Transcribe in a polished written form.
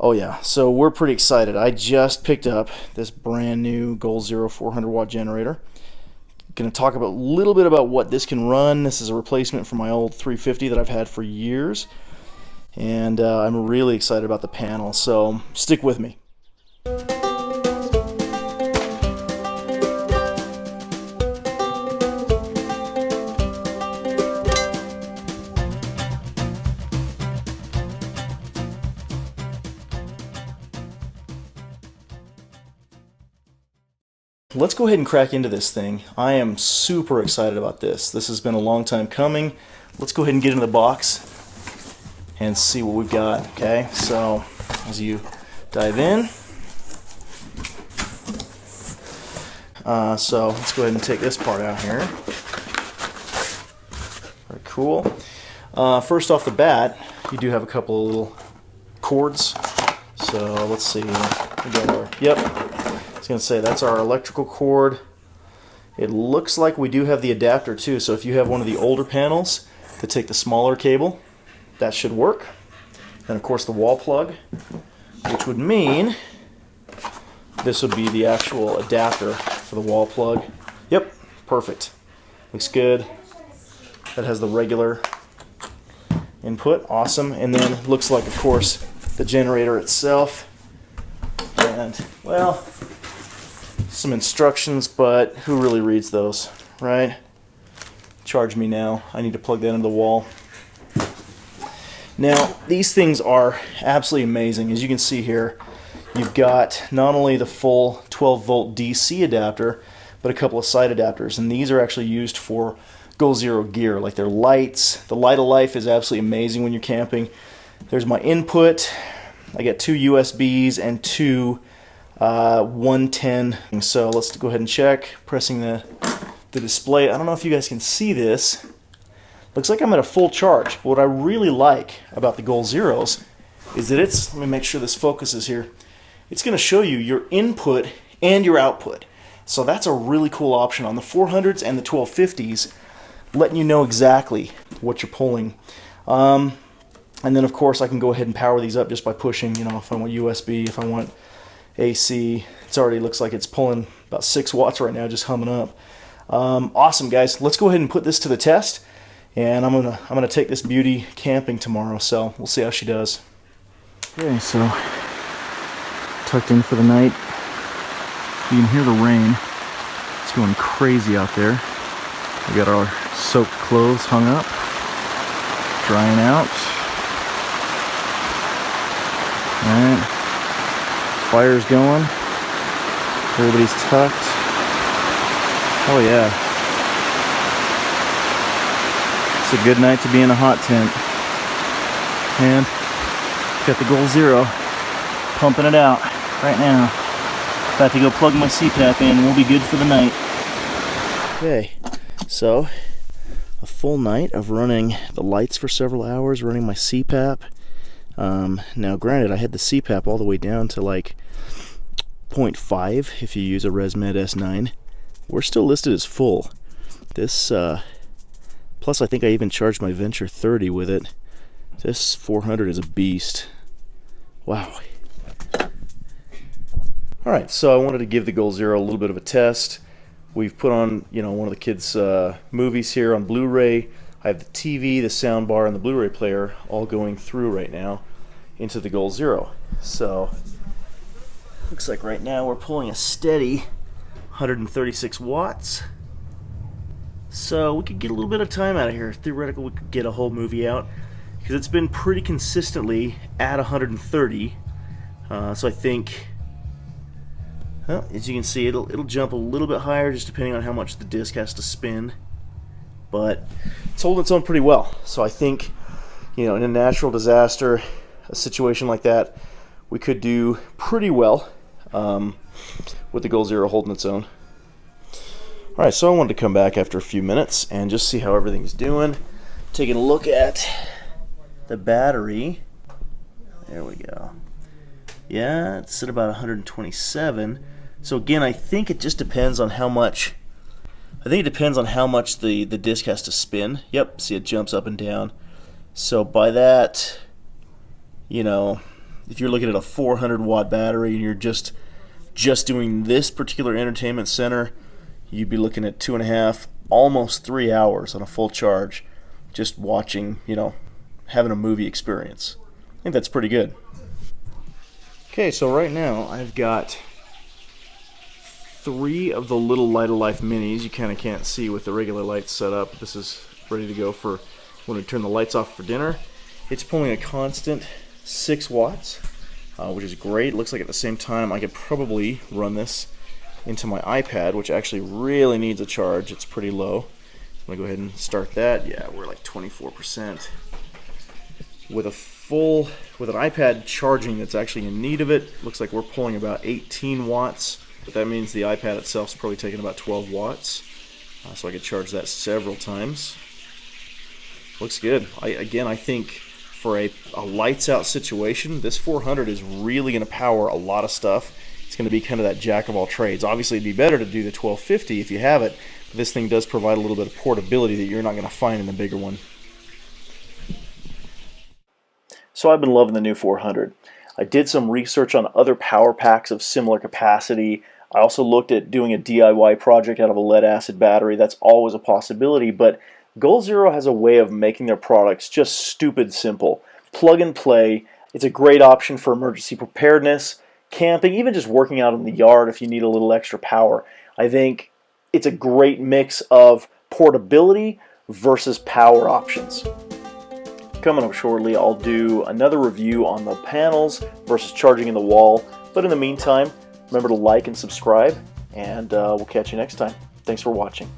Oh yeah, so we're pretty excited. I just picked up this brand new Goal Zero 400 watt generator. Going to talk a little bit about what this can run. This is a replacement for my old 350 that I've had for years, and I'm really excited about the panel, so stick with me. Let's go ahead and crack into this thing. I am super excited about this. This has been a long time coming. Let's go ahead and get into the box and see what we've got. Okay, so as you dive in, so let's go ahead and take this part out here. Very cool. First off the bat, you do have a couple of little cords. So let's see. We got our, yep. I was going to say, that's our electrical cord. It looks like we do have the adapter too, so if you have one of the older panels to take the smaller cable, that should work. And of course the wall plug, which would mean this would be the actual adapter for the wall plug. Yep, perfect. Looks good. That has the regular input, awesome. And then looks like, of course, the generator itself. And, well, some instructions, but who really reads those, right? Charge me now. I need to plug that into the wall. Now, these things are absolutely amazing. As you can see here, you've got not only the full 12 volt DC adapter, but a couple of side adapters, and these are actually used for Goal Zero gear, like their lights. The light of life is absolutely amazing when you're camping. There's my input. I got 2 USBs and 2 110. So let's go ahead and check. Pressing the display. I don't know if you guys can see this. Looks like I'm at a full charge. But what I really like about the Goal Zeros is that it's, let me make sure this focuses here, it's going to show you your input and your output. So that's a really cool option on the 400s and the 1250s, letting you know exactly what you're pulling. And then of course I can go ahead and power these up just by pushing, you know, if I want USB, if I want AC. It's already looks like it's pulling about 6 watts right now, just humming up. Awesome, guys. Let's go ahead and put this to the test, and I'm gonna take this beauty camping tomorrow, so we'll see how she does. Okay, so tucked in for the night. You can hear the rain. It's going crazy out there. We got our soaked clothes hung up, drying out. All right. Fire's going. Everybody's tucked. Oh yeah. It's a good night to be in a hot tent. And got the Goal Zero pumping it out right now. About to go plug my CPAP in and we'll be good for the night. Okay, so a full night of running the lights for several hours, running my CPAP. Now granted, I had the CPAP all the way down to like 0.5 if you use a ResMed S9. We're still listed as full. This, plus I think I even charged my Venture 30 with it. This 400 is a beast. Wow. Alright, so I wanted to give the Goal Zero a little bit of a test. We've put on, you know, one of the kids' movies here on Blu-ray. I have the TV, the sound bar, and the Blu-ray player all going through right now into the Goal Zero. So, looks like right now we're pulling a steady 136 watts. So we could get a little bit of time out of here. Theoretically, we could get a whole movie out, because it's been pretty consistently at 130. So I think, well, as you can see, it'll jump a little bit higher just depending on how much the disc has to spin. But it's holding its own pretty well. So I think, you know, in a natural disaster, a situation like that, we could do pretty well with the Goal Zero holding its own. Alright, so I wanted to come back after a few minutes and just see how everything's doing. Taking a look at the battery. There we go. Yeah, it's at about 127. So again, I think it just depends on how much the disc has to spin. Yep, see, it jumps up and down. So by that, you know, if you're looking at a 400 watt battery and you're just doing this particular entertainment center, you'd be looking at 2.5, almost 3 hours on a full charge, just watching, having a movie experience. I think that's pretty good. Okay, so right now I've got 3 of the little Light of Life minis. You kind of can't see with the regular lights set up. This is ready to go for when we turn the lights off for dinner. It's pulling a constant 6 watts, which is great. Looks like at the same time I could probably run this into my iPad, which actually really needs a charge. It's pretty low. I'm going to go ahead and start that. Yeah, we're like 24%. With an iPad charging that's actually in need of it, looks like we're pulling about 18 watts, but that means the iPad itself is probably taking about 12 watts. So I could charge that several times. Looks good. I think for a lights out situation, this 400 is really going to power a lot of stuff. It's going to be kind of that jack of all trades. Obviously, it'd be better to do the 1250 if you have it, but this thing does provide a little bit of portability that you're not going to find in the bigger one. So I've been loving the new 400. I did some research on other power packs of similar capacity. I also looked at doing a DIY project out of a lead acid battery. That's always a possibility, but Goal Zero has a way of making their products just stupid simple. Plug and play. It's a great option for emergency preparedness, camping, even just working out in the yard if you need a little extra power. I think it's a great mix of portability versus power options. Coming up shortly, I'll do another review on the panels versus charging in the wall. But in the meantime, remember to like and subscribe, and we'll catch you next time. Thanks for watching.